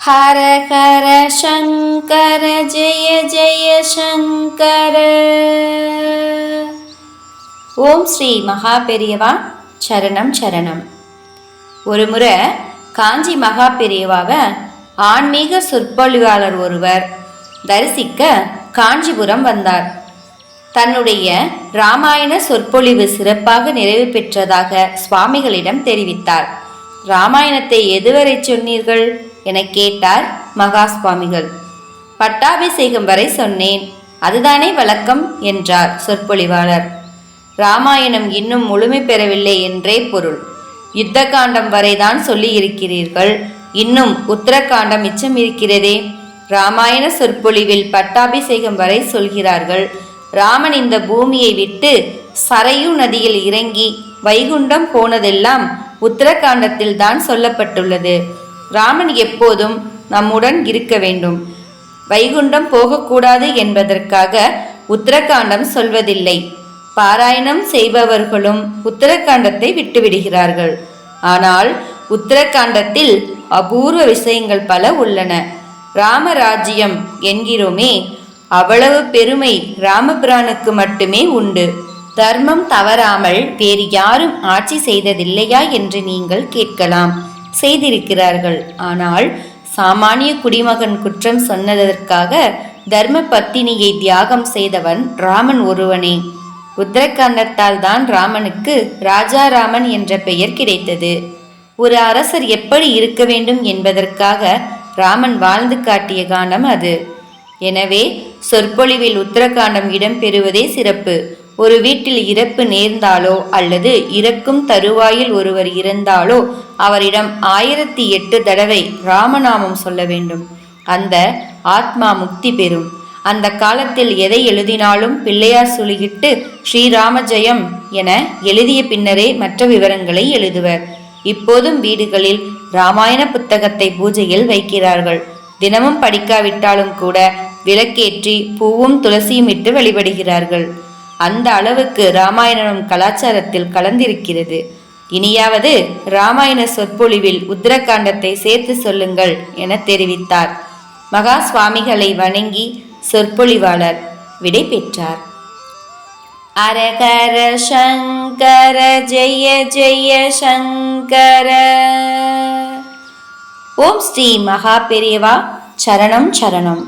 ஹர ஹர சங்கர ஜெய ஜெய சங்கர. ஓம் ஸ்ரீ மகா பெரியவா சரணம் சரணம். ஒரு முறை காஞ்சி மகா பெரியவாவை ஆன்மீக சொற்பொழிவாளர் ஒருவர் தரிசிக்க காஞ்சிபுரம் வந்தார். தன்னுடைய இராமாயண சொற்பொழிவு சிறப்பாக நிறைவு பெற்றதாக சுவாமிகளிடம் தெரிவித்தார். இராமாயணத்தை எதுவரை சொன்னீர்கள் என கேட்டார் மகா சுவாமிகள். பட்டாபிஷேகம் வரை சொன்னேன், அதுதானே வழக்கம் என்றார் சொற்பொழிவாளர். இராமாயணம் இன்னும் முழுமை பெறவில்லை என்றே பொருள். யுத்த காண்டம் வரைதான் சொல்லி இருக்கிறீர்கள், இன்னும் உத்தரகாண்டம் மிச்சம் இருக்கிறதே. இராமாயண சொற்பொழிவில் பட்டாபிஷேகம் வரை சொல்கிறார்கள். ராமன் இந்த பூமியை விட்டு சரையு நதியில் இறங்கி வைகுண்டம் போனதெல்லாம் உத்தரகாண்டத்தில் தான் சொல்லப்பட்டுள்ளது. ராமன் எப்போதும் நம்முடன் இருக்க வேண்டும், வைகுண்டம் போகக்கூடாது என்பதற்காக உத்தரகாண்டம் சொல்வதில்லை. பாராயணம் செய்பவர்களும் உத்தரகாண்டத்தை விட்டுவிடுகிறார்கள். ஆனால் உத்தரகாண்டத்தில் அபூர்வ விஷயங்கள் பல உள்ளன. ராமராஜ்யம் என்கிறோமே, அவ்வளவு பெருமை ராமபிரானுக்கு மட்டுமே உண்டு. தர்மம் தவறாமல் வேறு யாரும் ஆட்சி செய்ததில்லையா என்று நீங்கள் கேட்கலாம். செய்திருக்கிறார்கள். ஆனால் சாமானிய குடிமகன் குற்றம் சொன்னதற்காக தர்ம பத்தினியை தியாகம் செய்தவன் ராமன் ஒருவனே. உத்தரகாண்டத்தால் தான் ராமனுக்கு ராஜாராமன் என்ற பெயர் கிடைத்தது. ஒரு அரசர் எப்படி இருக்க வேண்டும் என்பதற்காக ராமன் வாழ்ந்து காட்டிய காண்டம் அது. எனவே சொற்பொழிவில் உத்தரகாண்டம் இடம்பெறுவதே சிறப்பு. ஒரு வீட்டில் இறப்பு நேர்ந்தாலோ அல்லது இறக்கும் தருவாயில் ஒருவர் இறந்தாலோ அவரிடம் 1008 தடவை ராமநாமம் சொல்ல வேண்டும். அந்த ஆத்மா முக்தி பெறும். அந்த காலத்தில் எதை எழுதினாலும் பிள்ளையார் சுழியிட்டு ஸ்ரீராம ஜெயம் என எழுதிய பின்னரே மற்ற விவரங்களை எழுதுவர். இப்போதும் வீடுகளில் இராமாயண புத்தகத்தை பூஜையில் வைக்கிறார்கள். தினமும் படிக்காவிட்டாலும் கூட விளக்கேற்றி பூவும் துளசியும் இட்டு வழிபடுகிறார்கள். அந்த அளவுக்கு இராமாயணம் கலாச்சாரத்தில் கலந்திருக்கிறது. இனியாவது இராமாயண சொற்பொழிவில் உத்தரகாண்டத்தை சேர்த்து சொல்லுங்கள் என தெரிவித்தார். மகா சுவாமிகளை வணங்கி சொற்பொழிவாளர் விடை பெற்றார். அரகர சங்கர ஜெய ஜெய சங்கர. ஓம் ஸ்ரீ மகா பெரியவா சரணம் சரணம்.